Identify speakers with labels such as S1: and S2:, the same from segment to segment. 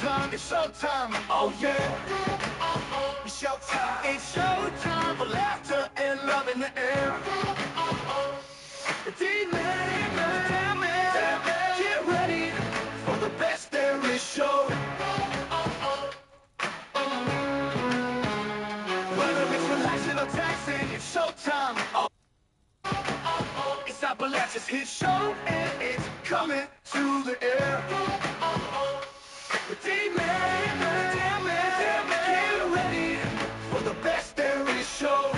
S1: showtime, it's showtime, oh yeah. It's showtime, it's showtime for laughter and love in the air. D-Man, get ready for the best there is show. Whether it's relaxing or taxing, it's showtime. It's Appalachia's hit show, and it's coming to the air. With D-Man, get ready for the best there is show.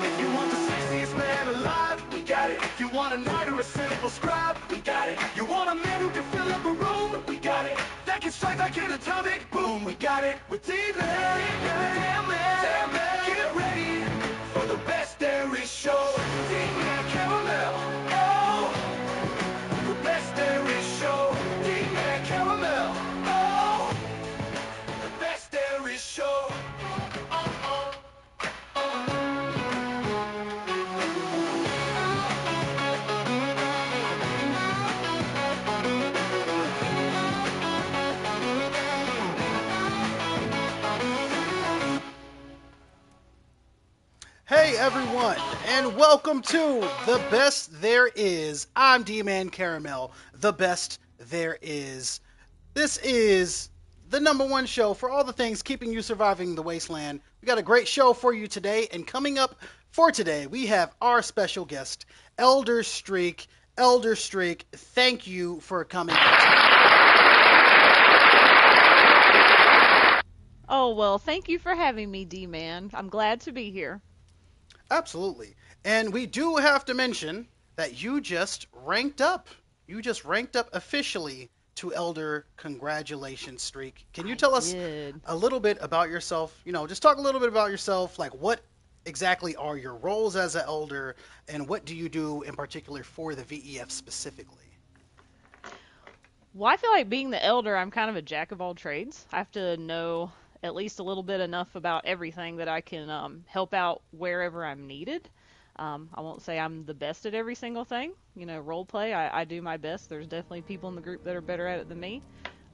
S1: If you want the sexiest man alive, we got it. If you want a knight or a simple scribe, we got it. You want a man who can fill up a room, we got it. That can strike like an atomic boom, we got it. With D-Man, get ready for the best there is show. D-Man Caramel, oh, the best there is show. D-Man Caramel, oh, the best there is show.
S2: Hey everyone, and welcome to The Best There Is. I'm D-Man Caramel, the best there is. This is the number one show for all the things keeping you surviving the wasteland. We got a great show for you today, and coming up for today, we have our special guest, Elder Streak. Elder Streak, thank you for coming.
S3: Oh, well, thank you for having me, D-Man. I'm glad to be here.
S2: Absolutely. And we do have to mention that you just ranked up. You just ranked up officially to Elder. Congratulations, Streak. Can you tell us a little bit about yourself? You know, just talk a little bit about yourself. Like, what exactly are your roles as an Elder, and what do you do in particular for the VEF specifically?
S3: Well, I feel like being the Elder, I'm kind of a jack of all trades. I have to know at least a little bit enough about everything that I can help out wherever I'm needed. I won't say I'm the best at every single thing. You know, role play, I do my best. There's definitely people in the group that are better at it than me.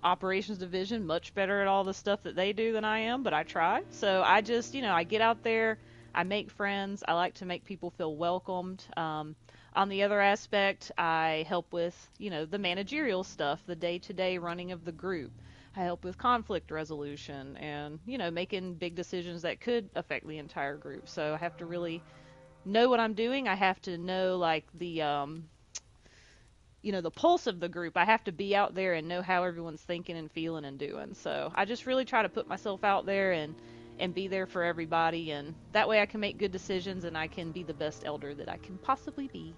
S3: Operations division, much better at all the stuff that they do than I am, but I try. So I just, I get out there, I make friends, I like to make people feel welcomed. On the other aspect, I help with, the managerial stuff, the day-to-day running of the group. I help with conflict resolution and, making big decisions that could affect the entire group. So I have to really know what I'm doing. I have to know, like, the pulse of the group. I have to be out there and know how everyone's thinking and feeling and doing. So I just really try to put myself out there and be there for everybody. And that way I can make good decisions and I can be the best Elder that I can possibly be.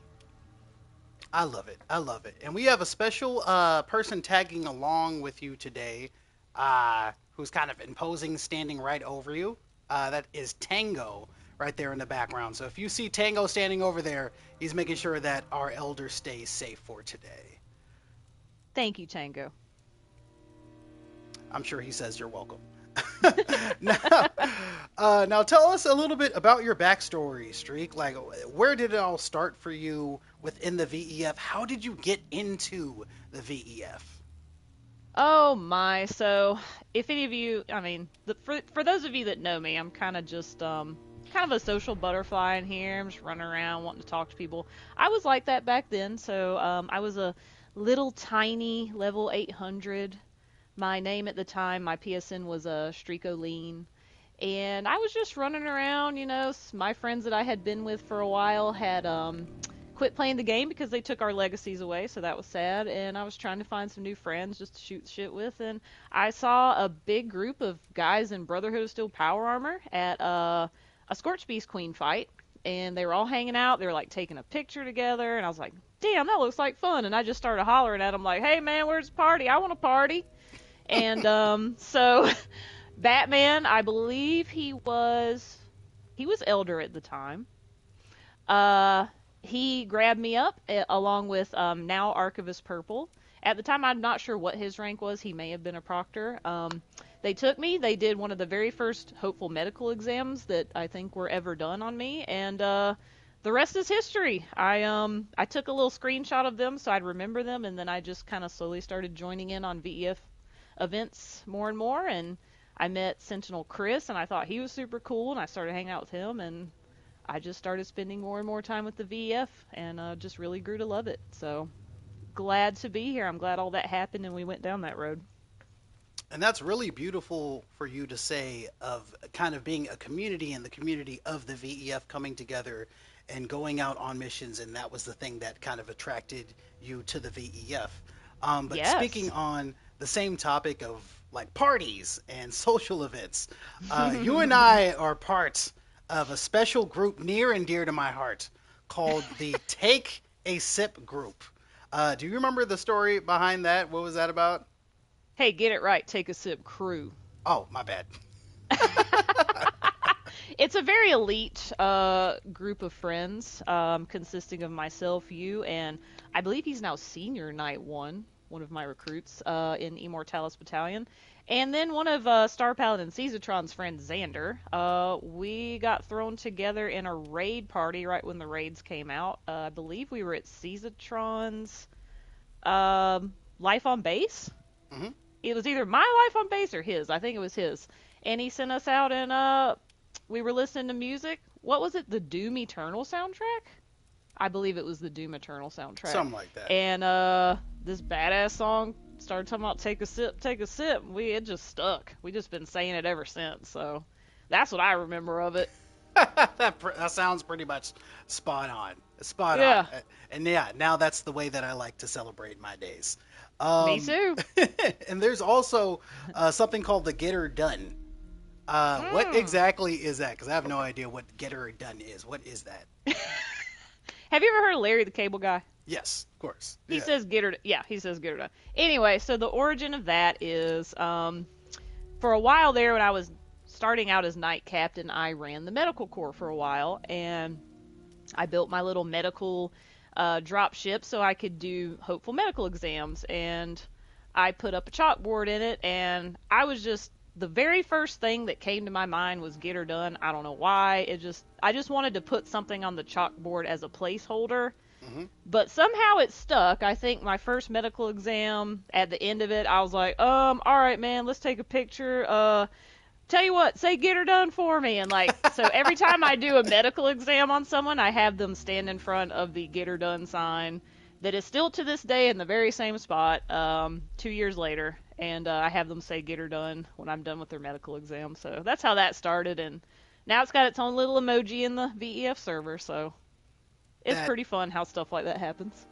S2: I love it. I love it. And we have a special person tagging along with you today who's kind of imposing, standing right over you. That is Tango right there in the background. So if you see Tango standing over there, he's making sure that our Elder stays safe for today.
S3: Thank you, Tango.
S2: I'm sure he says you're welcome. Now tell us a little bit about your backstory, Streak. Like, where did it all start for you within the VEF? How did you get into the VEF?
S3: Oh my! So, if any of you, for those of you that know me, I'm kind of just kind of a social butterfly in here. I'm just running around wanting to talk to people. I was like that back then. So I was a little tiny level 800. My name at the time, my PSN was Streakoline. And I was just running around, my friends that I had been with for a while had quit playing the game because they took our legacies away, so that was sad. And I was trying to find some new friends just to shoot shit with. And I saw a big group of guys in Brotherhood of Steel Power Armor at a Scorch Beast Queen fight. And they were all hanging out. They were, like, taking a picture together. And I was like, damn, that looks like fun. And I just started hollering at them like, hey, man, where's the party? I want a party. And so Batman, I believe he was Elder at the time. He grabbed me up along with now Archivist Purple. At the time, I'm not sure what his rank was. He may have been a proctor. They took me. They did one of the very first hopeful medical exams that I think were ever done on me, and the rest is history. I took a little screenshot of them so I'd remember them, and then I just kind of slowly started joining in on VEF events more and more, and I met Sentinel Chris, and I thought he was super cool, and I started hanging out with him, and I just started spending more and more time with the VEF, and just really grew to love it. So glad to be here. I'm glad all that happened and we went down that road.
S2: And that's really beautiful for you to say of kind of being a community and the community of the VEF coming together and going out on missions. And that was the thing that kind of attracted you to the VEF. But speaking
S3: Yes.
S2: on the same topic of like parties and social events, you and I are part of a special group near and dear to my heart called the Take a Sip group. Do you remember the story behind that? What was that about?
S3: Hey, get it right. Take a sip, crew.
S2: Oh, my bad.
S3: It's a very elite group of friends, consisting of myself, you, and I believe he's now senior night one of my recruits in Immortalis Battalion. And then one of Star Paladin Caesatron's friends, Xander. We got thrown together in a raid party right when the raids came out. I believe we were at Caesatron's Life on Base.
S2: Hmm.
S3: It was either my Life on Base or his. I think it was his. And he sent us out, and we were listening to music. What was it? The Doom Eternal soundtrack? I believe it was the Doom Eternal soundtrack.
S2: Something like that.
S3: And this badass song started talking about take a sip, take a sip. It just stuck. We just been saying it ever since. So that's what I remember of it.
S2: That sounds pretty much spot on. Spot on.
S3: Yeah,
S2: And yeah, now that's the way that I like to celebrate my days.
S3: me
S2: Um,
S3: too.
S2: and there's also something called the Get Her Done. What
S3: Mm.
S2: exactly is that? Because I have no idea what Get Her Done is. What is that?
S3: Have you ever heard of Larry the Cable Guy?
S2: Yes, of course.
S3: He
S2: Yeah.
S3: says get her. Yeah, he says get her done. Anyway, so the origin of that is for a while there when I was starting out as night captain, I ran the medical corps for a while, and I built my little medical drop ship so I could do hopeful medical exams, and I put up a chalkboard in it, and I was just the very first thing that came to my mind was get her done. I don't know why. I just wanted to put something on the chalkboard as a placeholder,
S2: Hmm.
S3: but somehow it stuck. I think my first medical exam, at the end of it, I was like, all right, man, let's take a picture. Tell you what, say get her done for me. And like, so every time I do a medical exam on someone, I have them stand in front of the get her done sign that is still to this day in the very same spot, 2 years later. And I have them say get her done when I'm done with their medical exam. So that's how that started. And now it's got its own little emoji in the VEF server. So it's
S2: That
S3: pretty fun how stuff like that happens.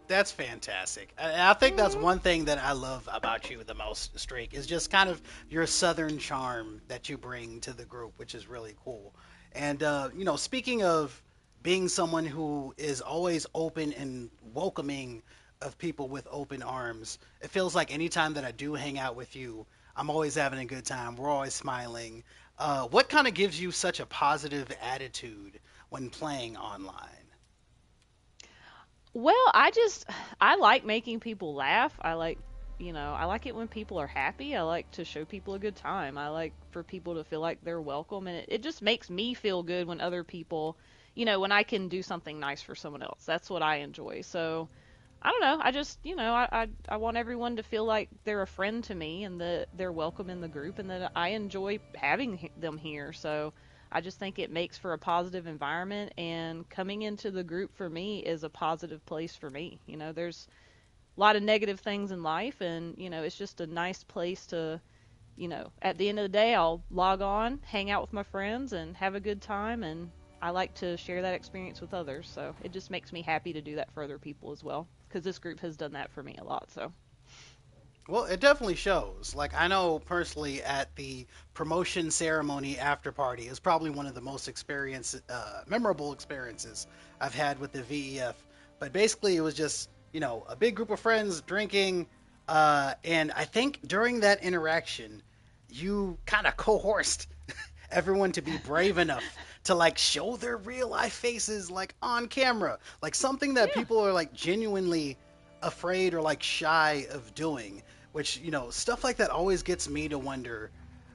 S2: That's fantastic. I think that's
S3: Hmm.
S2: one thing that I love about you the most, Streak, is just kind of your southern charm that you bring to the group, which is really cool. And speaking of being someone who is always open and welcoming of people with open arms, it feels like anytime that I do hang out with you, I'm always having a good time. We're always smiling. What kind of gives you such a positive attitude when playing online?
S3: Well, I like making people laugh. I like it when people are happy. I like to show people a good time. I like for people to feel like they're welcome, and it just makes me feel good when other people, when I can do something nice for someone else. That's what I enjoy. So, I don't know. I just, I want everyone to feel like they're a friend to me and that they're welcome in the group and that I enjoy having them here. So I just think it makes for a positive environment, and coming into the group for me is a positive place for me. There's a lot of negative things in life, and, it's just a nice place to, at the end of the day, I'll log on, hang out with my friends, and have a good time, and I like to share that experience with others. So it just makes me happy to do that for other people as well, because this group has done that for me a lot. So
S2: Well, it definitely shows. Like I know personally at the promotion ceremony after party is probably one of the most memorable experiences I've had with the VEF. But basically, it was just a big group of friends drinking, and I think during that interaction, you kind of coerced everyone to be brave enough to like show their real life faces like on camera, like something that
S3: yeah.
S2: people are like genuinely afraid or like shy of doing, which stuff like that always gets me to wonder,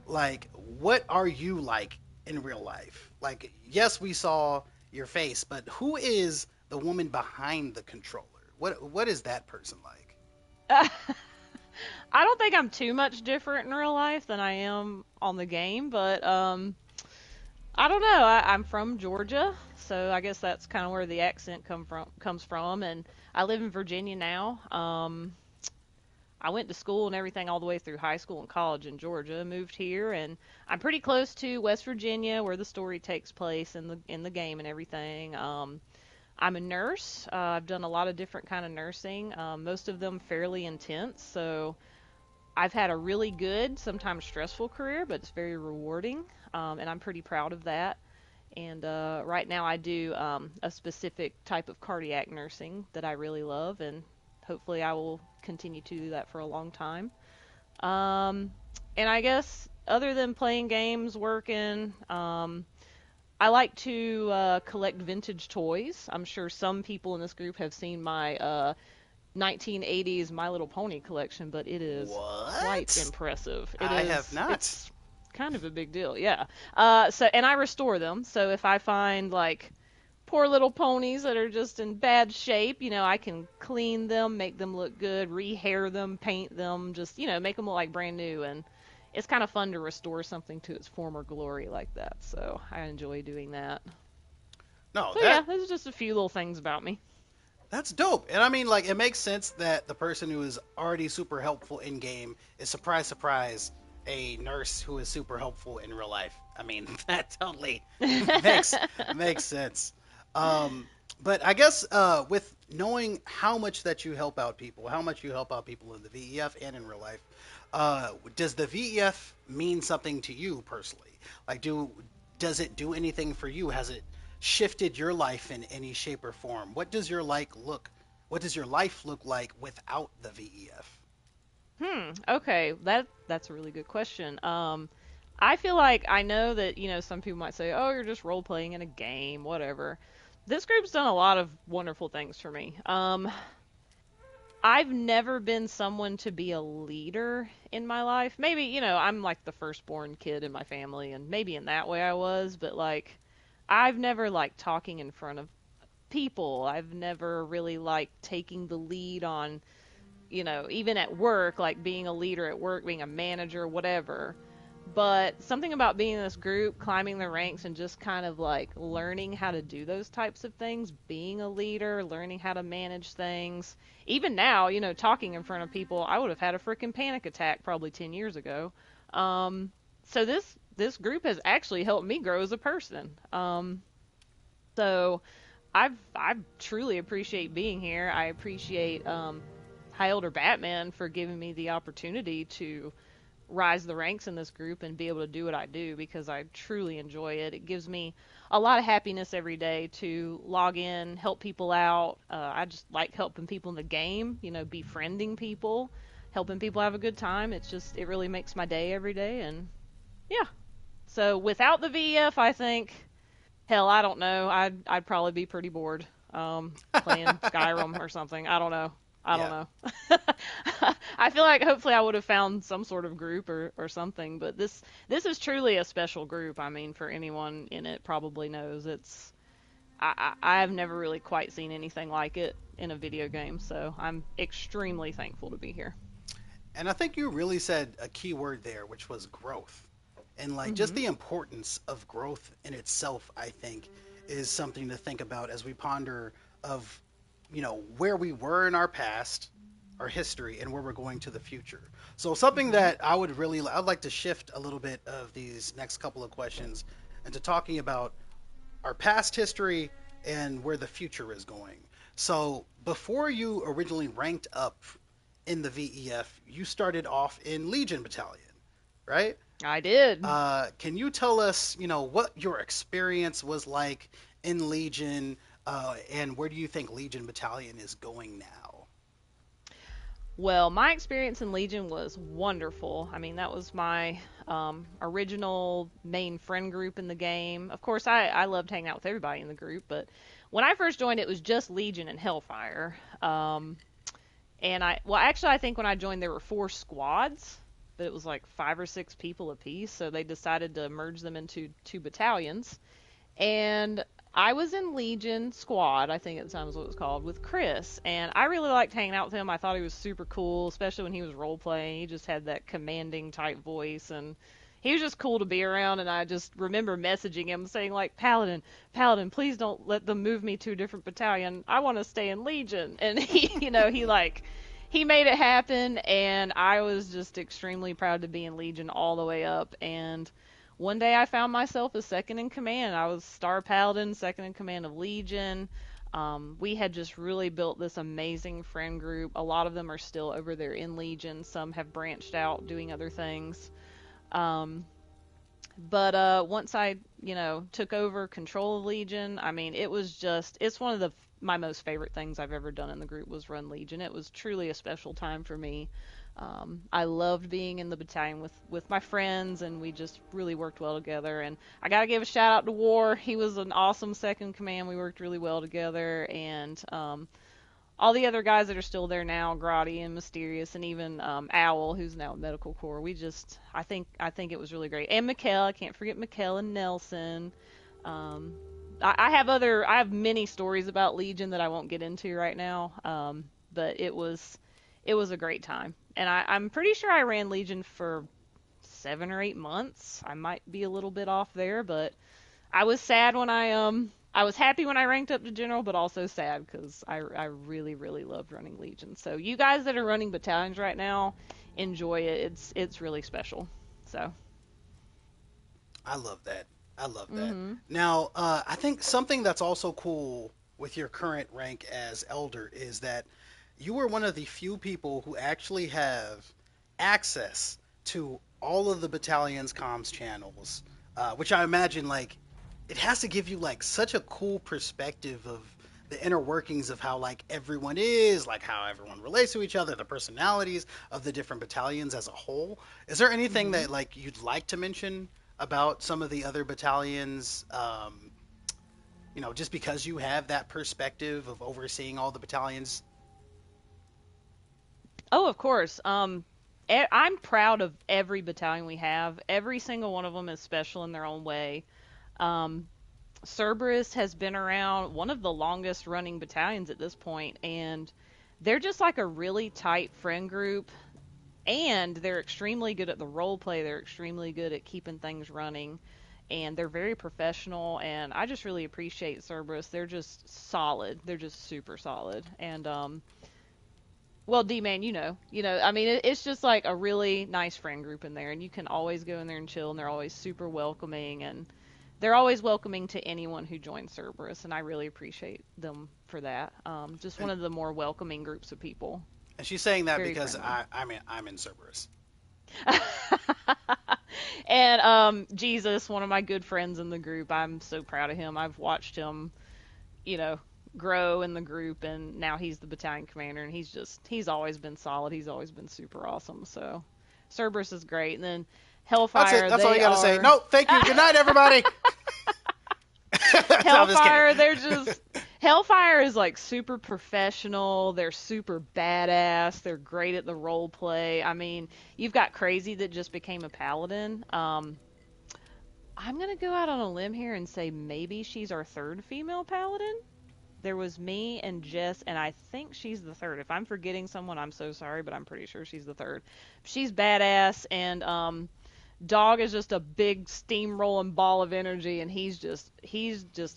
S2: like, what are you like in real life? Like, yes, we saw your face, but who is the woman behind the controller? What is that person like?
S3: I don't think I'm too much different in real life than I am on the game, but I don't know. I'm from Georgia, so I guess that's kind of where the accent comes from, and I live in Virginia now. I went to school and everything all the way through high school and college in Georgia. Moved here, and I'm pretty close to West Virginia, where the story takes place in the game and everything. I'm a nurse. I've done a lot of different kind of nursing, most of them fairly intense. So I've had a really good, sometimes stressful career, but it's very rewarding, and I'm pretty proud of that. And right now I do a specific type of cardiac nursing that I really love, and hopefully I will continue to do that for a long time. Um, and I guess other than playing games, working, I like to collect vintage toys. I'm sure some people in this group have seen my 1980s My Little Pony collection, but it is quite
S2: What?
S3: impressive.
S2: I have not.
S3: It's kind of a big deal, yeah. And I restore them. So if I find like poor little ponies that are just in bad shape, I can clean them, make them look good, rehair them, paint them, just, make them look like brand new. And it's kind of fun to restore something to its former glory like that. So I enjoy doing that.
S2: No,
S3: So yeah, there's just a few little things about me.
S2: that's dope. And I mean, like, it makes sense that the person who is already super helpful in game is surprise, surprise, a nurse who is super helpful in real life. I mean, that totally makes makes sense. Um, but I guess with knowing how much that you help out people, how much you help out people in the VEF and in real life, does the VEF mean something to you personally? Like, does it do anything for you? Has it shifted your life in any shape or form? What does your life look like without the VEF?
S3: Okay, that's a really good question. I feel like I know that, some people might say, "Oh, you're just role playing in a game, whatever." This group's done a lot of wonderful things for me. I've never been someone to be a leader in my life. Maybe, I'm like the firstborn kid in my family, and maybe in that way I was, but like, I've never liked talking in front of people. I've never really liked taking the lead on, even at work, like being a leader at work, being a manager, whatever. But something about being in this group, climbing the ranks, and just kind of like learning how to do those types of things, being a leader, learning how to manage things. Even now, talking in front of people, I would have had a freaking panic attack probably 10 years ago. So this group has actually helped me grow as a person. So I truly appreciate being here. I appreciate High Elder Batman for giving me the opportunity to rise the ranks in this group and be able to do what I do, because I truly enjoy it. It gives me a lot of happiness every day to log in, help people out. I just like helping people in the game, befriending people, helping people have a good time. It really makes my day every day. And yeah. So without the VEF, I think, hell, I don't know. I'd probably be pretty bored playing Skyrim or something. I don't know. I don't
S2: Yeah.
S3: know. I feel like hopefully I would have found some sort of group or something, but this is truly a special group. I mean, for anyone in it probably knows I've never really quite seen anything like it in a video game, so I'm extremely thankful to be here.
S2: And I think you really said a key word there, which was growth. And like just
S3: Mhm.
S2: the importance of growth in itself, I think, is something to think about as we ponder of, where we were in our past, our history, and where we're going to the future. So something
S3: Mhm.
S2: that I'd like to shift a little bit of these next couple of questions into talking about our past history and where the future is going. So before you originally ranked up in the VEF, you started off in Legion Battalion, right?
S3: I did.
S2: Can you tell us, what your experience was like in Legion, and where do you think Legion Battalion is going now?
S3: Well, my experience in Legion was wonderful. I mean, that was my original main friend group in the game. Of course, I loved hanging out with everybody in the group, but when I first joined, it was just Legion and Hellfire. Well, actually, I think when I joined, there were 4 squads, but it was like 5 or 6 people apiece, so they decided to merge them into 2 battalions. And I was in Legion Squad, I think at the time is what it was called, with Chris, and I really liked hanging out with him. I thought he was super cool, especially when he was role playing. He just had that commanding type voice, and he was just cool to be around. And I just remember messaging him saying like, Paladin, Paladin, please don't let them move me to a different battalion. I want to stay in Legion. And he, he made it happen, and I was just extremely proud to be in Legion all the way up. And one day I found myself as second in command. I was Star Paladin, second in command of Legion. We had just really built this amazing friend group. A lot of them are still over there in Legion. Some have branched out doing other things. Um, but once I, took over control of Legion, I mean, it's one of my most favorite things I've ever done in the group was run Legion. It was truly a special time for me. I loved being in the battalion with my friends, and we just really worked well together. And I gotta give a shout out to War. He was an awesome second in command. We worked really well together, and all the other guys that are still there now, Grotti and Mysterious, and even Owl, who's now at Medical Corps. I think it was really great. And Mikkel, I can't forget Mikkel and Nelson. Um, I have many stories about Legion that I won't get into right now. But it was a great time. And I'm pretty sure I ran Legion for 7 or 8 months. I might be a little bit off there, but I was sad when I was happy when I ranked up to general, but also sad because I really, really loved running Legion. So you guys that are running battalions right now, enjoy it. It's really special. So.
S2: I love that. I love that.
S3: Mhm.
S2: Now, I think something that's also cool with your current rank as elder is that you are one of the few people who actually have access to all of the battalion's comms channels, which I imagine like it has to give you like such a cool perspective of the inner workings of how like everyone is, like how everyone relates to each other, the personalities of the different battalions as a whole. Is there anything
S3: Mhm.
S2: that like you'd like to mention about some of the other battalions? Just because you have that perspective of overseeing all the battalions.
S3: Oh, of course. I'm proud of every battalion we have. Every single one of them is special in their own way. Um, Cerberus has been around one of the longest running battalions at this point, and they're just like a really tight friend group, and they're extremely good at the role play. They're extremely good at keeping things running, and they're very professional, and I just really appreciate Cerberus. They're just solid. They're just super solid. And well, D-Man, I mean, it's just like a really nice friend group in there, and you can always go in there and chill, and they're always super welcoming, and they're always welcoming to anyone who joins Cerberus, and I really appreciate them for that. Just one
S2: And
S3: of the more welcoming groups of people.
S2: and she's saying that
S3: Very
S2: because
S3: friendly.
S2: I'm in Cerberus.
S3: And Jesus, one of my good friends in the group, I'm so proud of him. I've watched him, you know, grow in the group, and now he's the battalion commander, and he's always been solid. He's always been super awesome. So Cerberus is great. And then
S2: That's it.
S3: Hellfire,
S2: That's all you
S3: they
S2: got to say.
S3: are
S2: No, thank you. Good night, everybody. No, I'm just kidding.
S3: Hellfire, they're just Hellfire is like super professional. They're super badass. They're great at the role play. I mean, you've got Crazy that just became a paladin. I'm gonna go out on a limb here and say maybe she's our third female paladin. There was me and Jess, and I think she's the third. If I'm forgetting someone, I'm so sorry, but I'm pretty sure she's the third. She's badass, and Dog is just a big steamrolling ball of energy, and he's just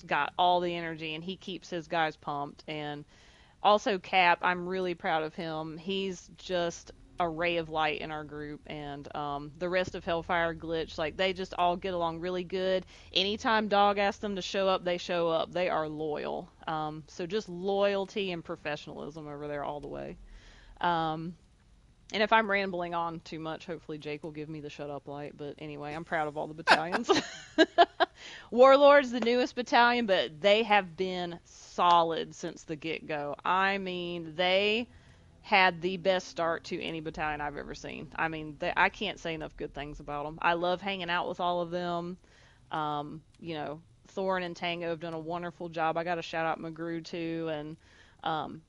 S3: got all the energy, and he keeps his guys pumped. And also Cap, I'm really proud of him. He's just a ray of light in our group, and the rest of Hellfire Glitch, like they just all get along really good. Anytime Dog asks them to show up, they show up. They are loyal. So just loyalty and professionalism over there all the way. Um, and if I'm rambling on too much, hopefully Jake will give me the shut up light. But anyway, I'm proud of all the battalions. Warlord's the newest battalion, but they have been solid since the get go. I mean, they had the best start to any battalion I've ever seen. I mean, I can't say enough good things about them. I love hanging out with all of them. Thorin and Tango have done a wonderful job. I got to shout out Magru too, and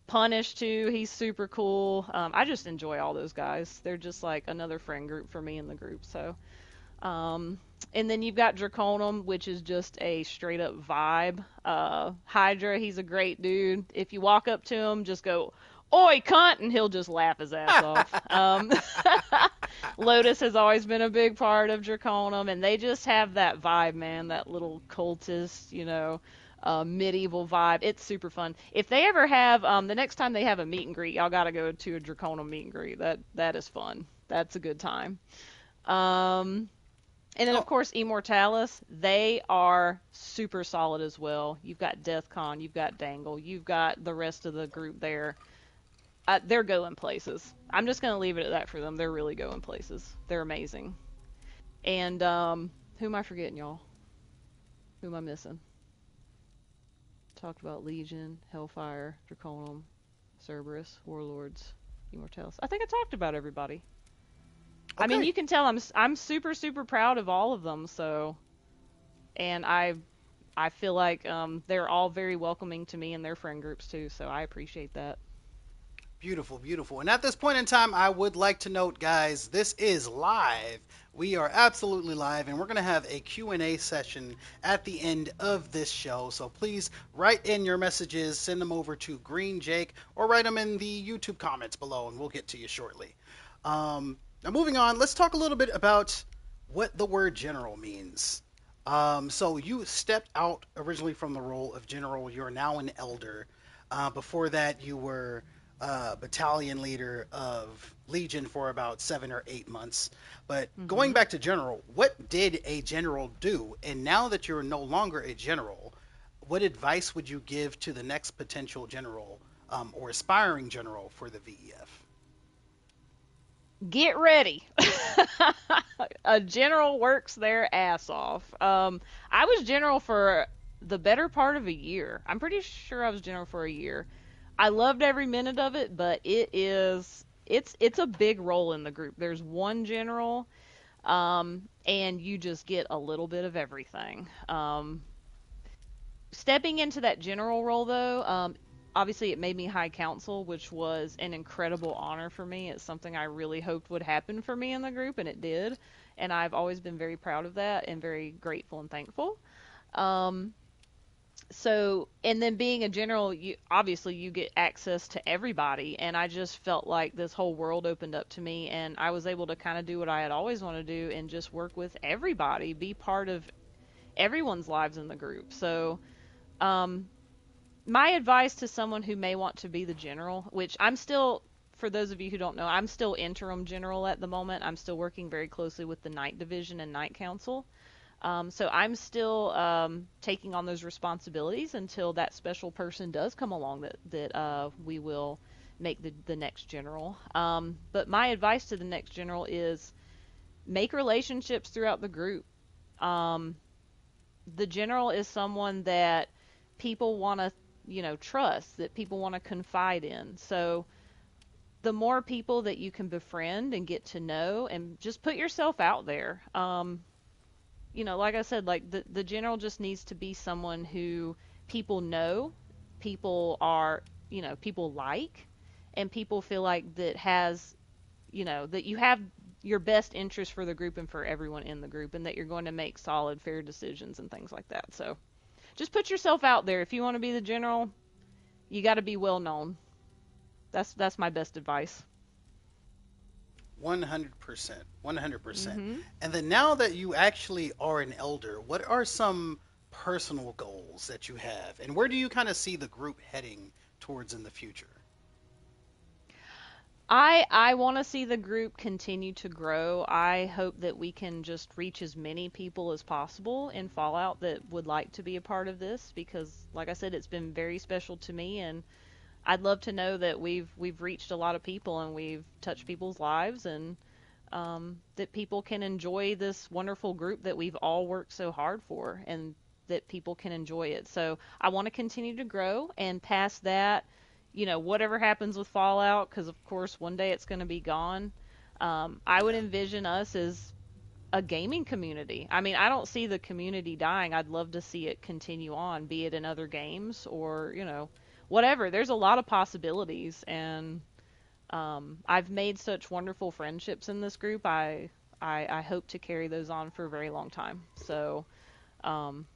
S3: Punish too. He's super cool. I just enjoy all those guys. They're just like another friend group for me in the group. So And then you've got Draconum, which is just a straight up vibe. Hydra, he's a great dude. If you walk up to him, just go, "Oi, cunt," and he'll just laugh his ass off. Lotus has always been a big part of Draconum, and they just have that vibe, man, that little cultist, medieval vibe. It's super fun. If they ever have, the next time they have a meet and greet, y'all gotta go to a Draconum meet and greet. That is fun. That's a good time. Um, and then, of
S2: Oh,
S3: course, Immortalis, they are super solid as well. You've got Deathcon, you've got Dangle, you've got the rest of the group there. They're going places. I'm just going to leave it at that for them. They're really going places. They're amazing. And who am I forgetting, y'all? Who am I missing? Talked about Legion, Hellfire, Draconum, Cerberus, Warlords, Immortalis. I think I talked about everybody. I mean,
S2: okay.
S3: you can tell I'm super super proud of all of them. So, and I feel like they're all very welcoming to me and their friend groups too. So I appreciate that.
S2: Beautiful, beautiful. And at this point in time, I would like to note, guys, this is live. We are absolutely live, and we're going to have a Q&A session at the end of this show. So please write in your messages, send them over to Green Jake, or write them in the YouTube comments below, and we'll get to you shortly. Now, moving on, let's talk a little bit about what the word general means. So you stepped out originally from the role of general. You're now an elder. Before that, you were battalion leader of Legion for about 7 or 8 months. But going
S3: Mhm.
S2: back to general, what did a general do? And now that you're no longer a general, what advice would you give to the next potential general or aspiring general for the VEF?
S3: Get ready. A general works their ass off. I was general for the better part of a year. I'm pretty sure I was general for a year. I loved every minute of it, but it's a big role in the group. There's one general, and you just get a little bit of everything. Stepping into that general role, though, obviously it made me high council, which was an incredible honor for me. It's something I really hoped would happen for me in the group, and it did. And I've always been very proud of that and very grateful and thankful. Um, and then being a general, you obviously you get access to everybody, and I just felt like this whole world opened up to me, and I was able to kind of do what I had always wanted to do and just work with everybody, be part of everyone's lives in the group. So, um, my advice to someone who may want to be the general, which I'm still, for those of you who don't know, I'm still interim general at the moment. I'm still working very closely with the Night Division and Night Council. So I'm still taking on those responsibilities until that special person does come along that we will make the next general. But my advice to the next general is make relationships throughout the group. Um, the general is someone that people want to, trust, that people want to confide in. So the more people that you can befriend and get to know and just put yourself out there. Like I said, like the general just needs to be someone who people know, people are, people like, and people feel like that has, that you have your best interest for the group and for everyone in the group, and that you're going to make solid, fair decisions and things like that. So just put yourself out there. If you want to be the general, you got to be well known. That's my best advice.
S2: 100%. 100%.
S3: Mhm.
S2: And then now that you actually are an elder, what are some personal goals that you have? And where do you kind of see the group heading towards in the future?
S3: I want to see the group continue to grow. I hope that we can just reach as many people as possible in Fallout that would like to be a part of this because like I said it's been very special to me, and I'd love to know that we've reached a lot of people and we've touched people's lives, and that people can enjoy this wonderful group that we've all worked so hard for, and that people can enjoy it. So I want to continue to grow, and past that, whatever happens with Fallout, because of course one day it's going to be gone. I would
S2: Yeah.
S3: envision us as a gaming community. I mean, I don't see the community dying. I'd love to see it continue on, be it in other games or, whatever. There's a lot of possibilities, and I've made such wonderful friendships in this group. I I hope to carry those on for a very long time. Um,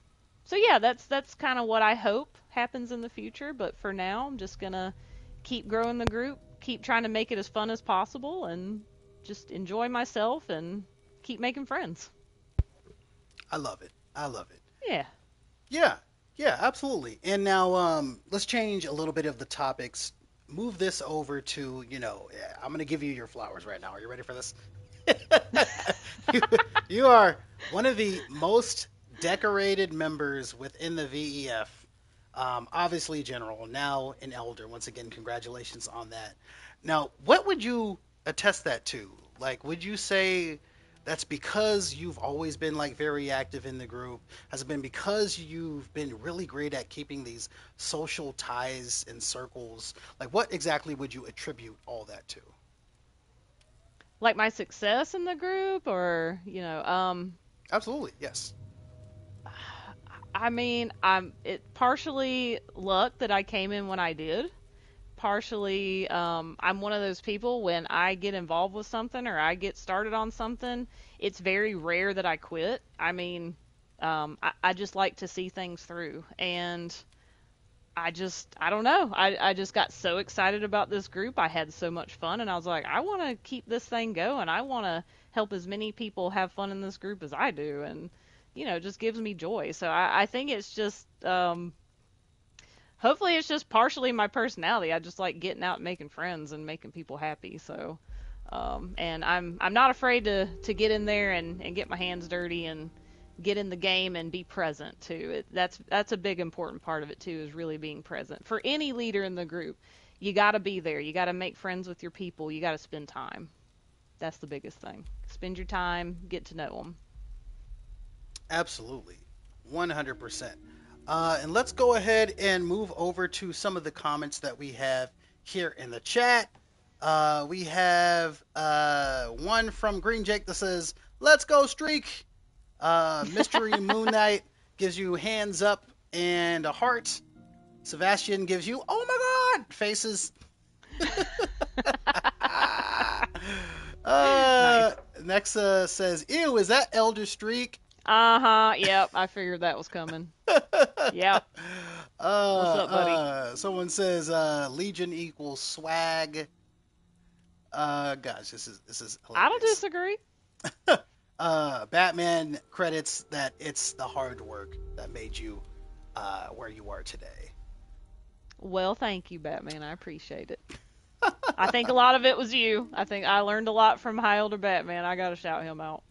S3: so yeah, that's kind of what I hope happens in the future. But for now, I'm just gonna keep growing the group, keep trying to make it as fun as possible, and just enjoy myself and keep making friends.
S2: I love it. I love it.
S3: Yeah.
S2: Yeah, yeah, absolutely. And now, let's change a little bit of the topics. Move this over to, yeah, I'm gonna give you your flowers right now. Are you ready for this? you, you are one of the most decorated members within the VEF. Obviously, General, now an Elder. Once again, congratulations on that. Now, what would you attest that to? Like, would you say that's because you've always been like very active in the group? Has it been because you've been really great at keeping these social ties and circles? Like, what exactly would you attribute all that to?
S3: Like my success in the group, or
S2: Absolutely, yes.
S3: I mean, it partially luck that I came in when I did. Partially, I'm one of those people when I get involved with something or I get started on something, it's very rare that I quit. I mean, I just like to see things through, and I don't know. I just got so excited about this group. I had so much fun, and I was like, I want to keep this thing going. I want to help as many people have fun in this group as I do, and it just gives me joy. So I think it's just, hopefully, it's just partially my personality. I just like getting out and making friends and making people happy. So, and I'm not afraid to get in there and get my hands dirty and get in the game and be present too. That's a big important part of it too, is really being present. For any leader in the group, you got to be there. You got to make friends with your people. You got to spend time. That's the biggest thing. Spend your time, get to know them.
S2: Absolutely. 100%. And let's go ahead and move over to some of the comments that we have here in the chat. We have one from Green Jake that says, "Let's go streak." Mystery Moon Knight gives you hands up and a heart. Sebastian gives you, "Oh my God," faces.
S3: Nice.
S2: Nexa says, "Ew, is that Elder Streak?"
S3: Uh-huh. Yep. I figured that was coming. Yep. What's up, buddy?
S2: Someone says Legion equals swag. Gosh, this is
S3: I don't
S2: hilarious.
S3: disagree.
S2: Batman credits that it's the hard work that made you where you are today.
S3: Well, thank you, Batman. I appreciate it. I think a lot of it was you. I think I learned a lot from High Elder Batman. I gotta shout him out.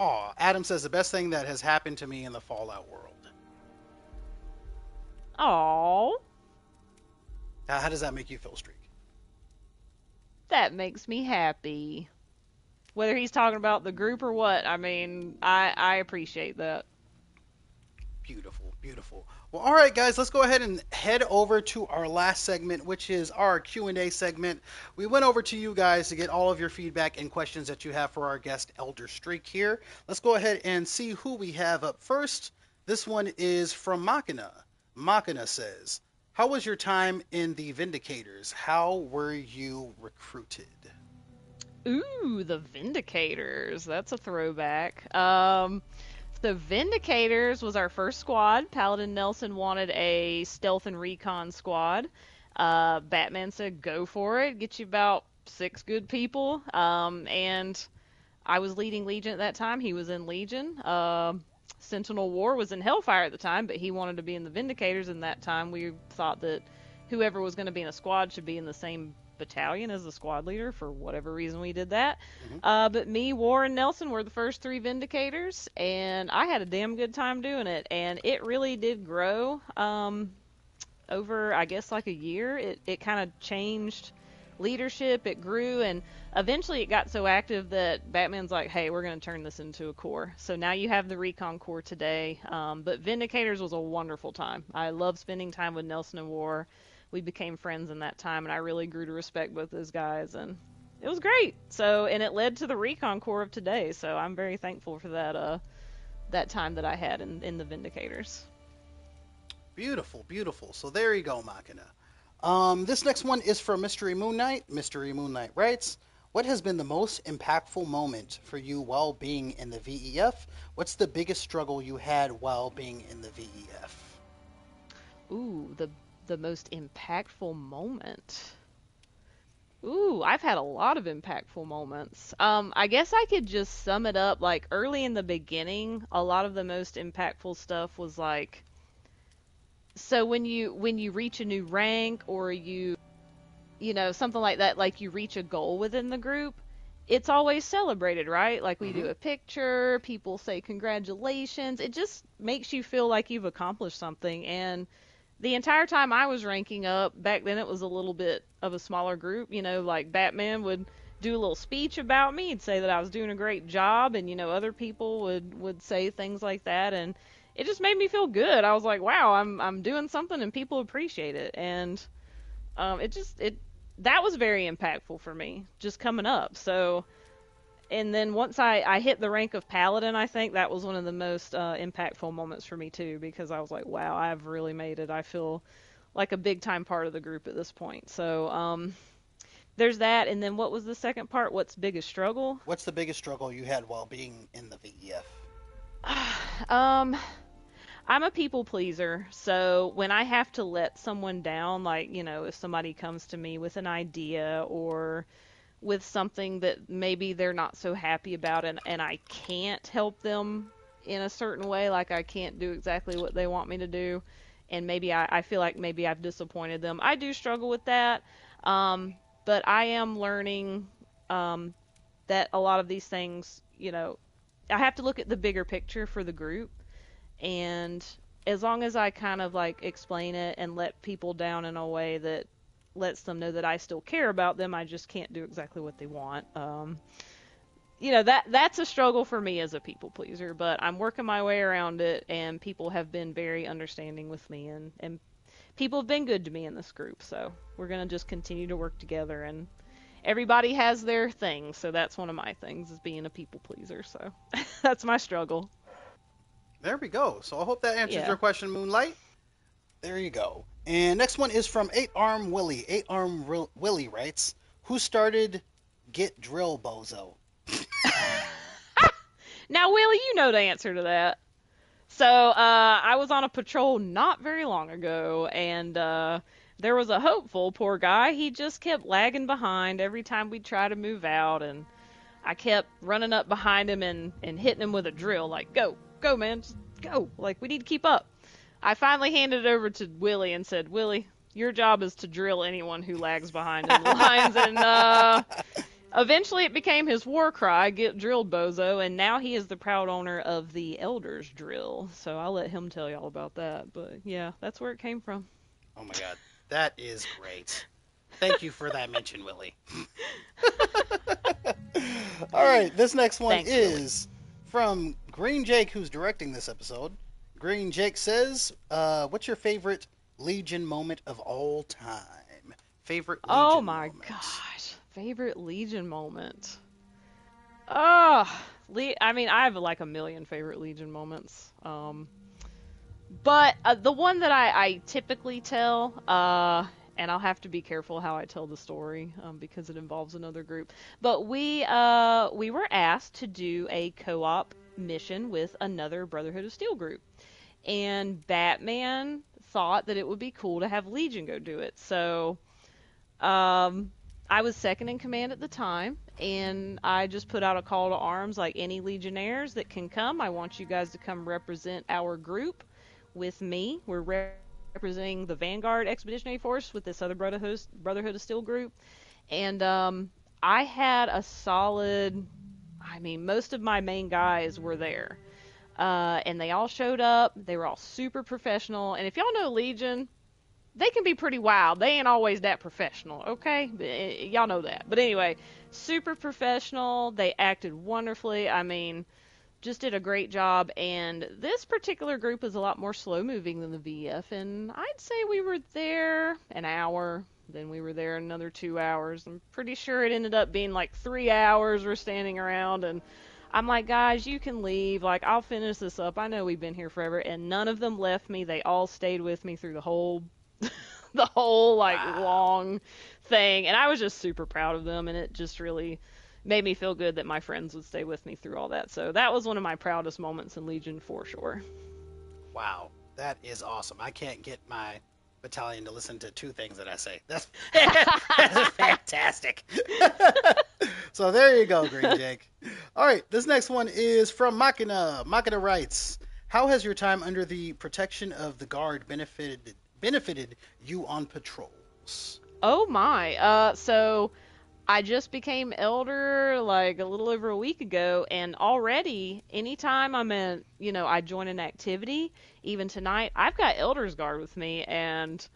S2: Oh, Adam says the best thing that has happened to me in the Fallout world.
S3: Oh,
S2: How does that make you feel, Streak?
S3: that makes me happy. Whether he's talking about the group or what, I mean, I appreciate that.
S2: Beautiful, beautiful. Well, all right, guys, let's go ahead and head over to our last segment, which is our Q&A segment. We went over to you guys to get all of your feedback and questions that you have for our guest, Elder Streak here. Let's go ahead and see who we have up first. This one is from Machina. Machina says, "How was your time in the Vindicators? How were you recruited?"
S3: Ooh, the Vindicators. That's a throwback. The Vindicators was our first squad. Paladin Nelson wanted a stealth and recon squad. Batman said, "Go for it. Get you about 6 good people." And I was leading Legion at that time. He was in Legion. Sentinel War was in Hellfire at the time, but he wanted to be in the Vindicators. And that time we thought that whoever was going to be in a squad should be in the same battalion as the squad leader. For whatever reason, we did that. But me, War, and Nelson were the first 3 Vindicators, and I had a damn good time doing it. And it really did grow over, I guess, like a year. It kind of changed leadership. It grew, and eventually it got so active that Batman's like, "Hey, we're going to turn this into a corps." So now you have the Recon Corps today. But Vindicators was a wonderful time. I love spending time with Nelson and War. We became friends in that time, and I really grew to respect both those guys, and it was great. So, and it led to the Recon Corps of today. So I'm very thankful for that time that I had in the Vindicators.
S2: Beautiful, beautiful. So there you go, Machina. This next one is from Mystery Moon Knight. Mystery Moon Knight writes, What has been the most impactful moment for you while being in the VEF? What's the biggest struggle you had while being in the VEF?
S3: Ooh, the most impactful moment. Ooh, I've had a lot of impactful moments. I guess I could just sum it up like early in the beginning, a lot of the most impactful stuff was like so when you reach a new rank or something like that, like you reach a goal within the group, it's always celebrated, right? Like we
S2: Hmm.
S3: do a picture, people say congratulations. It just makes you feel like you've accomplished something. And the entire time I was ranking up, back then it was a little bit of a smaller group, like Batman would do a little speech about me and say that I was doing a great job, and other people would say things like that, and it just made me feel good. I was like, wow, I'm doing something and people appreciate it. And it that was very impactful for me just coming up. So, and then once I hit the rank of paladin, I think that was one of the most impactful moments for me too, because I was like, wow, I've really made it. I feel like a big time part of the group at this point. So there's that. And then what was the second part? What's biggest struggle?
S2: What's the biggest struggle you had while being in the VEF?
S3: um, I'm a people pleaser, so when I have to let someone down, like, if somebody comes to me with an idea or with something that maybe they're not so happy about, and I can't help them in a certain way, like I can't do exactly what they want me to do, and maybe I feel like maybe I've disappointed them. I do struggle with that, but I am learning um, that a lot of these things, I have to look at the bigger picture for the group, and as long as I kind of like explain it and let people down in a way that lets them know that I still care about them, I just can't do exactly what they want. That's a struggle for me as a people pleaser, but I'm working my way around it, and people have been very understanding with me, and people have been good to me in this group. So we're gonna just continue to work together, and everybody has their thing. So that's one of my things, is being a people pleaser. So that's my struggle.
S2: There we go. So I hope that answers
S3: Yeah.
S2: your question, Moonlight. There you go. And next one is from 8 Arm Willie. 8 Arm Willie writes, "Who started Get Drill Bozo?"
S3: Now, Willie, you know the answer to that. So, I was on a patrol not very long ago, and there was a hopeful, poor guy. He just kept lagging behind every time we'd try to move out, and I kept running up behind him and hitting him with a drill, like, go, go, man, just go. Like, we need to keep up. I finally handed it over to Willie and said, Willie, your job is to drill anyone who lags behind in the lines, and eventually, it became his war cry, "Get drilled, bozo," and now he is the proud owner of the Elders Drill. So I'll let him tell y'all about that. But yeah, that's where it came from.
S2: Oh my god, that is great. Thank you for that mention, Willie. All right, this next one
S3: Thanks, Willie.
S2: is from Green Jake, who's directing this episode. Green Jake says, "What's your favorite Legion moment of all time? Favorite
S3: Oh
S2: Legion
S3: my
S2: moment?"
S3: gosh, favorite Legion moment. Oh, I mean, I have like a million favorite Legion moments. But the one that I typically tell, and I'll have to be careful how I tell the story, because it involves another group. But we were asked to do a co-op mission with another Brotherhood of Steel group, and Batman thought that it would be cool to have Legion go do it. So um, I was second in command at the time, and I just put out a call to arms, like, any Legionnaires that can come, I want you guys to come represent our group with me. We're representing the Vanguard Expeditionary Force with this other Brotherhood of Steel group. And I had a solid, I mean, most of my main guys were there. And they all showed up. They were all super professional. And if y'all know Legion, they can be pretty wild. They ain't always that professional, okay? Y'all know that. But anyway, super professional. They acted wonderfully. I mean, just did a great job. And this particular group is a lot more slow moving than the VF. And I'd say we were there an hour. Then we were there another 2 hours. I'm pretty sure it ended up being like 3 hours we're standing around. And I'm like, guys, you can leave. Like, I'll finish this up. I know we've been here forever. And none of them left me. They all stayed with me through the whole the whole like
S2: Wow.
S3: long thing, and I was just super proud of them, and it just really made me feel good that my friends would stay with me through all that. So that was one of my proudest moments in Legion for sure.
S2: Wow, that is awesome. I can't get my battalion to listen to two things that I say. That's, that's fantastic. So there you go, Green Jake. All right, this next one is from Machina. Machina writes, "How has your time under the protection of the guard benefited you on patrols?"
S3: Oh my. So I just became elder like a little over a week ago, and already, anytime I'm in, I join an activity, even tonight, I've got Elder's Guard with me, and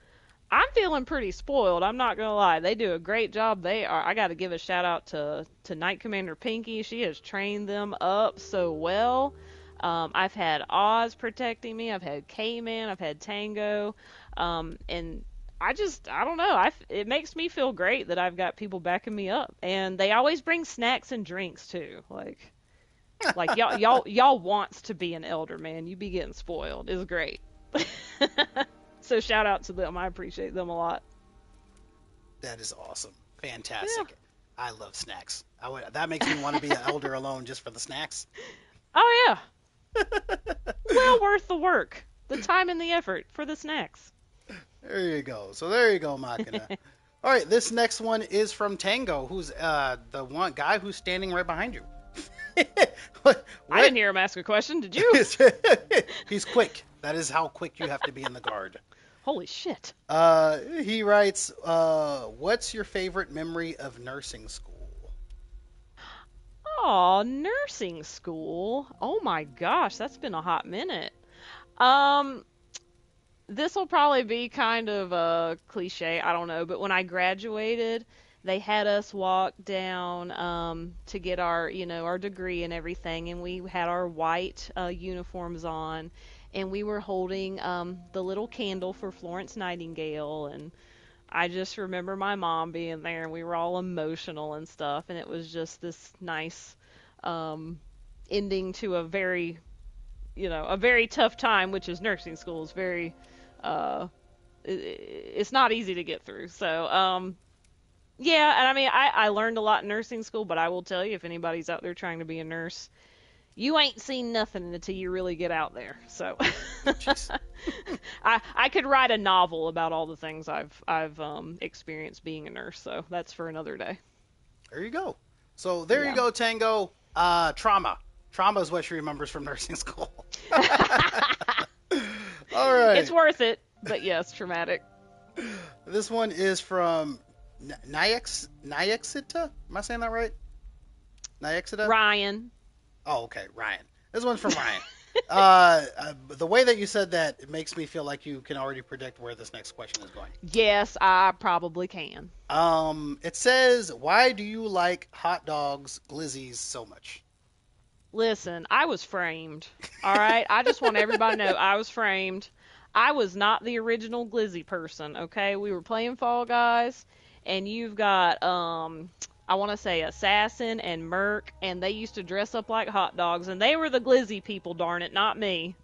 S3: I'm feeling pretty spoiled. I'm not gonna lie. They do a great job. I got to give a shout out to Knight Commander Pinky. She has trained them up so well. I've had Oz protecting me. I've had K-Man. I've had Tango. And I don't know. It makes me feel great that I've got people backing me up, and they always bring snacks and drinks too. Like y'all wants to be an elder, man. You be getting spoiled. It's great. So shout out to them. I appreciate them a lot.
S2: That is awesome. Fantastic. Yeah. I love snacks. That makes me want to be an elder alone just for the snacks.
S3: Oh yeah. Well worth the work, the time and the effort for the snacks.
S2: There you go. So there you go, Machina. All right, this next one is from Tango, who's the one guy who's standing right behind you.
S3: What? I didn't hear him ask a question. Did you?
S2: He's quick. That is how quick you have to be in the guard.
S3: Holy shit.
S2: He writes, "What's your favorite memory of nursing school?"
S3: Oh, nursing school. Oh my gosh, that's been a hot minute. This will probably be kind of a cliche, I don't know, but when I graduated, they had us walk down to get our degree and everything, and we had our white uniforms on, and we were holding the little candle for Florence Nightingale, and I just remember my mom being there, and we were all emotional and stuff, and it was just this nice ending to a very tough time, which is nursing school. Is very it's not easy to get through. So yeah, and I mean I learned a lot in nursing school, but I will tell you, if anybody's out there trying to be a nurse, you ain't seen nothing until you really get out there. So I could write a novel about all the things I've experienced being a nurse. So that's for another day.
S2: There you go. So there you go, Tango. Trauma. Trauma is what she remembers from nursing school. All right.
S3: It's worth it, but yes, traumatic.
S2: This one is from Nyexita. Am I saying that right? Nyexita?
S3: Ryan.
S2: Oh, okay, Ryan. This one's from Ryan. The way that you said that, it makes me feel like you can already predict where this next question is going.
S3: Yes, I probably can.
S2: It says, "Why do you like hot dogs, glizzies so much?"
S3: Listen, I was framed. All right, I just want everybody to know I was framed. I was not the original glizzy person. Okay, we were playing Fall Guys, and you've got I want to say Assassin and Merc, and they used to dress up like hot dogs, and they were the glizzy people, darn it, not me.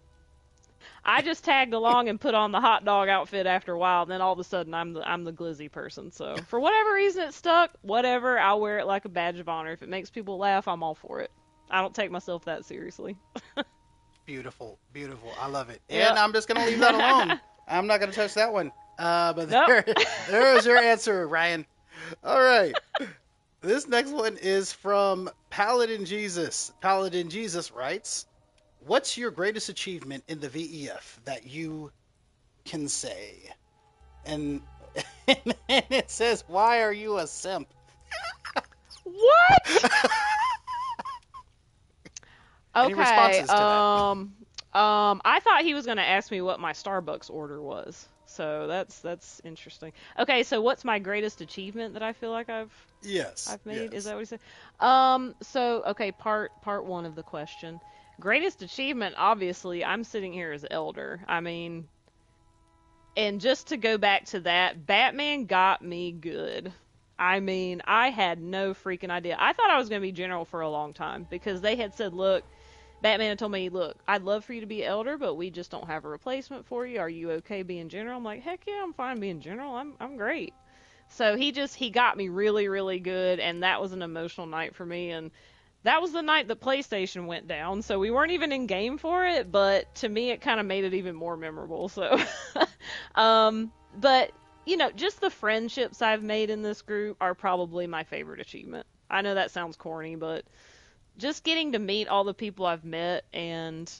S3: I just tagged along and put on the hot dog outfit after a while, and then all of a sudden I'm the glizzy person. So for whatever reason it stuck, whatever, I'll wear it like a badge of honor. If it makes people laugh, I'm all for it. I don't take myself that seriously.
S2: Beautiful, beautiful. I love it.
S3: Yep.
S2: And I'm just going to leave that alone. I'm not going to touch that one. But
S3: Nope.
S2: there is your answer, Ryan. All right. This next one is from Paladin Jesus. Paladin Jesus writes, "What's your greatest achievement in the VEF that you can say?" And it says, "Why are you a simp?"
S3: What?
S2: Any responses to that?
S3: I thought he was going to ask me what my Starbucks order was. So that's interesting. Okay, so what's my greatest achievement that I feel like I've made?
S2: Yes.
S3: Is that what he said? So okay, part one of the question. Greatest achievement, obviously, I'm sitting here as elder. I mean, and just to go back to that, Batman got me good. I mean, I had no freaking idea. I thought I was going to be general for a long time because they had said, look, Batman had told me, look, I'd love for you to be elder, but we just don't have a replacement for you. Are you okay being general? I'm like, heck yeah, I'm fine being general. I'm great. So he got me really, really good, and that was an emotional night for me. And that was the night the PlayStation went down, so we weren't even in game for it, but to me it kind of made it even more memorable. So, but just the friendships I've made in this group are probably my favorite achievement. I know that sounds corny, but just getting to meet all the people I've met and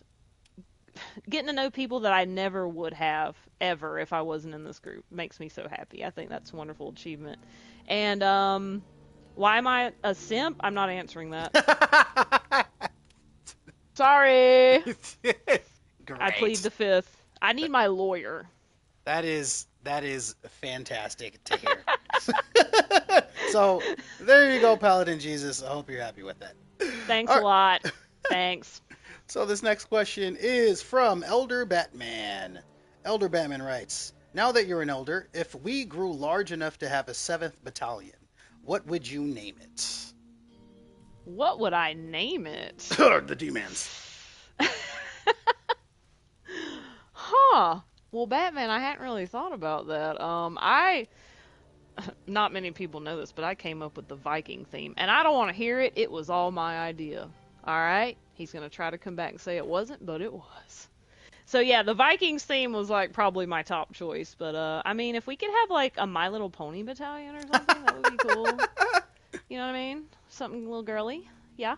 S3: getting to know people that I never would have ever if I wasn't in this group makes me so happy. I think that's a wonderful achievement. And why am I a simp? I'm not answering that. Sorry.
S2: Great.
S3: I plead the fifth. I need my lawyer.
S2: That is fantastic to hear. So there you go, Paladin Jesus. I hope you're happy with that.
S3: Thanks a lot. Thanks.
S2: So this next question is from Elder Batman. Elder Batman writes, now that you're an elder, if we grew large enough to have a 7th battalion, what would you name it?
S3: What would I name it?
S2: The D-Mans.
S3: Huh. Well, Batman, I hadn't really thought about that. Not many people know this, but I came up with the Viking theme, and I don't want to hear it. It was all my idea. All right? He's going to try to come back and say it wasn't, but it was. So yeah, the Vikings theme was like probably my top choice, but I mean, if we could have like a My Little Pony battalion or something, that would be cool. You know what I mean? Something a little girly. Yeah.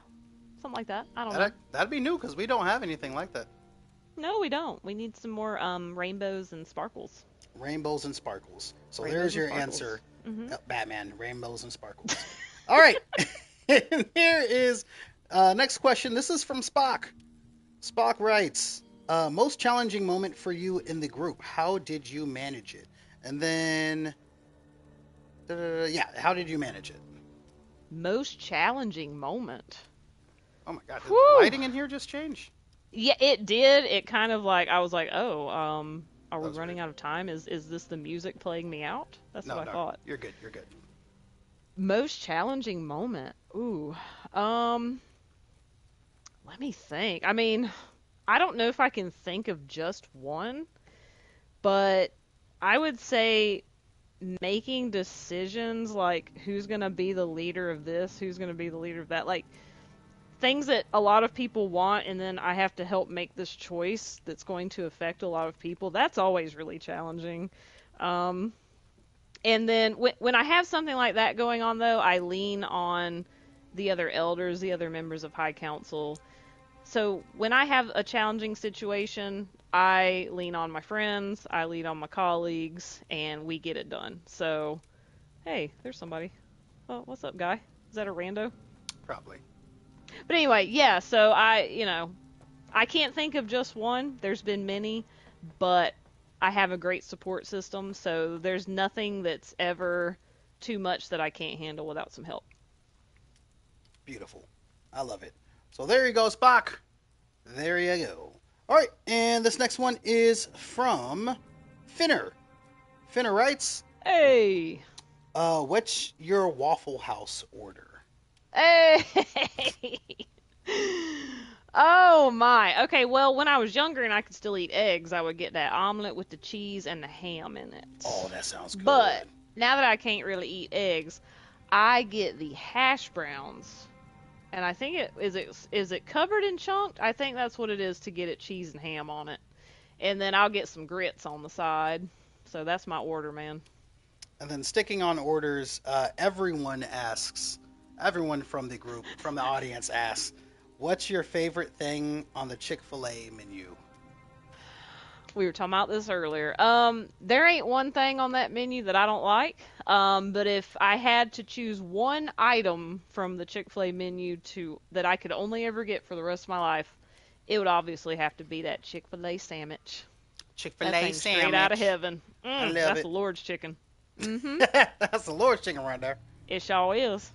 S3: Something like that. I don't know.
S2: That'd be new because we don't have anything like that.
S3: No, we don't. We need some more rainbows and sparkles.
S2: Rainbows and sparkles. So
S3: Rainbows
S2: there's
S3: and
S2: your
S3: sparkles.
S2: answer,
S3: Mm-hmm.
S2: Batman. Rainbows and sparkles. All right. And here is next question. This is from Spock. Spock writes, most challenging moment for you in the group. How did you manage it? And then, how did you manage it?
S3: Most challenging moment.
S2: Oh my God, did
S3: Whew.
S2: the lighting in here just change?
S3: Yeah, it did. It kind of like, I was like, oh, are we
S2: was
S3: running
S2: weird.
S3: out of time? Is this the music playing me out? That's what I thought.
S2: You're good. You're good.
S3: Most challenging moment. Ooh. Let me think. I mean, I don't know if I can think of just one, but I would say making decisions like who's going to be the leader of this, who's going to be the leader of that, like things that a lot of people want, and then I have to help make this choice that's going to affect a lot of people. That's always really challenging. And then when I have something like that going on, though, I lean on the other elders, the other members of High Council. So when I have a challenging situation, I lean on my friends, I lean on my colleagues, and we get it done. So, hey, there's somebody. Oh, what's up, guy? Is that a rando?
S2: Probably.
S3: But anyway, yeah, so I can't think of just one. There's been many, but I have a great support system, so there's nothing that's ever too much that I can't handle without some help.
S2: Beautiful. I love it. So there you go, Spock. There you go. All right, and this next one is from Finner. Finner writes,
S3: Hey!
S2: what's your Waffle House order?
S3: Hey! Oh my. Okay, well, when I was younger and I could still eat eggs, I would get that omelet with the cheese and the ham in it.
S2: Oh, that sounds good.
S3: But now that I can't really eat eggs, I get the hash browns. And I think is it covered in chunked? I think that's what it is to get it cheese and ham on it. And then I'll get some grits on the side. So that's my order, man.
S2: And then sticking on orders, everyone from the group, from the audience asks, what's your favorite thing on the Chick-fil-A menu?
S3: We were talking about this earlier. There ain't one thing on that menu that I don't like. But if I had to choose one item from the Chick-fil-A menu that I could only ever get for the rest of my life, it would obviously have to be that Chick-fil-A sandwich.
S2: Chick-fil-A
S3: That thing's
S2: sandwich.
S3: straight out of heaven.
S2: I love
S3: That's
S2: it.
S3: the Lord's chicken. Mm-hmm.
S2: That's the Lord's chicken right there.
S3: It sure is.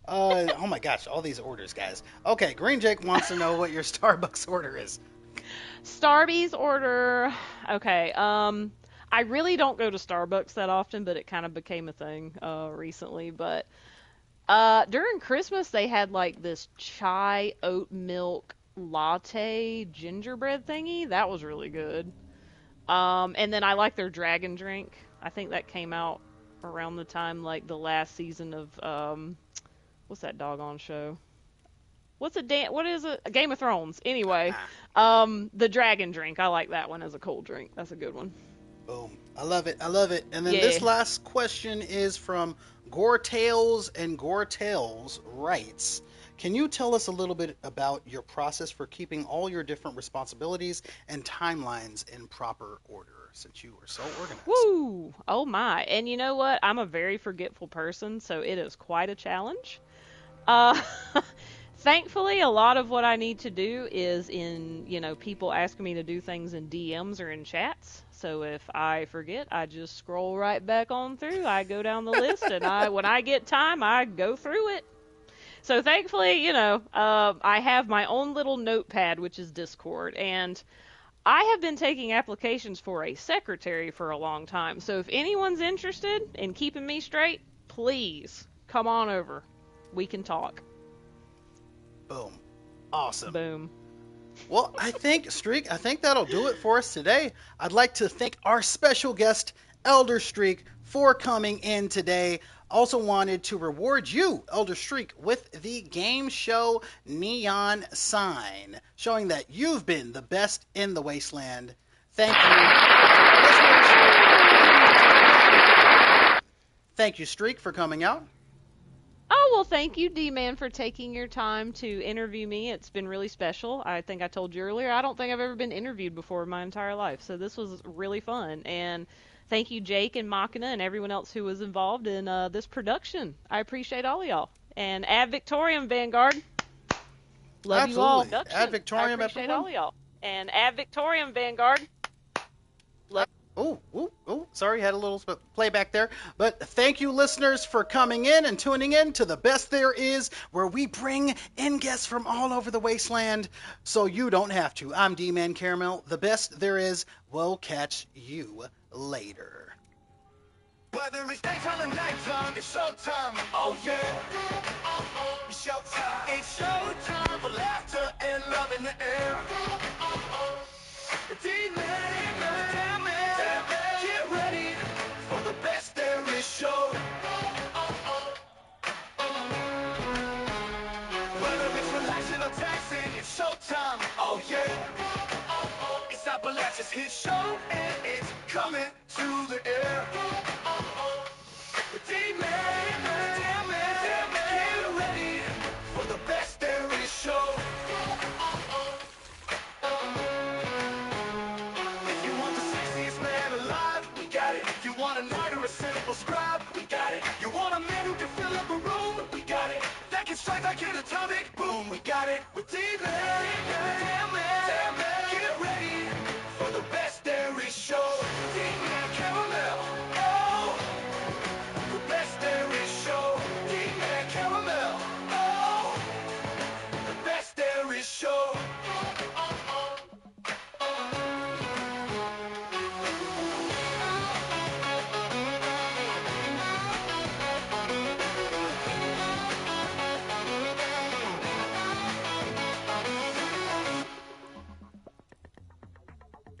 S2: Oh my gosh, all these orders, guys. Okay, Green Jake wants to know what your Starbucks order is.
S3: Starbucks order. Okay. I really don't go to Starbucks that often, but it kind of became a thing recently. But during Christmas, they had like this chai oat milk latte gingerbread thingy. That was really good. And then I like their dragon drink. I think that came out around the time like the last season of what's that doggone show? What is it? Game of Thrones. Anyway, the dragon drink. I like that one as a cold drink. That's a good one.
S2: Boom. I love it. I love it. And then
S3: Yeah.
S2: this last question is from Gore Tales, and Gore Tales writes, can you tell us a little bit about your process for keeping all your different responsibilities and timelines in proper order, since you are so organized?
S3: Woo! Oh my. And you know what? I'm a very forgetful person, so it is quite a challenge. Uh, Thankfully, a lot of what I need to do is in, people asking me to do things in DMs or in chats. So if I forget, I just scroll right back on through. I go down the list, and when I get time, I go through it. So thankfully, I have my own little notepad, which is Discord, and I have been taking applications for a secretary for a long time. So if anyone's interested in keeping me straight, please come on over. We can talk.
S2: Boom. Awesome.
S3: Boom.
S2: Well, I think that'll do it for us today. I'd like to thank our special guest, Elder Streak, for coming in today. Also wanted to reward you, Elder Streak, with the game show neon sign, showing that you've been the best in the wasteland. Thank you. Thank you, Streak, for coming out.
S3: Oh, well, thank you, D-Man, for taking your time to interview me. It's been really special. I think I told you earlier, I don't think I've ever been interviewed before in my entire life, so this was really fun. And thank you, Jake and Machina and everyone else who was involved in this production. I appreciate all of y'all. And Ad Victorium, Vanguard. Love you all.
S2: Ad Victorium,
S3: I appreciate
S2: everyone.
S3: all of y'all. And Ad Victorium, Vanguard.
S2: Oh, sorry, had a little playback there. But thank you, listeners, for coming in and tuning in to The Best There Is, where we bring in guests from all over the wasteland so you don't have to. I'm D-Man Caramel. The Best There Is. We'll catch you later.
S1: Whether it's daytime or nighttime, it's showtime. Oh yeah. It's showtime. It's showtime for laughter and love in the air. D-Man, get ready for the best there is show. Whether it's relaxing or taxing, it's showtime. Oh yeah. It's Appalachia's hit show, and it's coming to the air. D-Man, get ready for the best there is show. If you want the sexiest man alive, we got it. If you want a night or a simple scribe, we got it. You want a man who can fill up a room, we got it. That can strike like an atomic boom, we got it. With D-Man,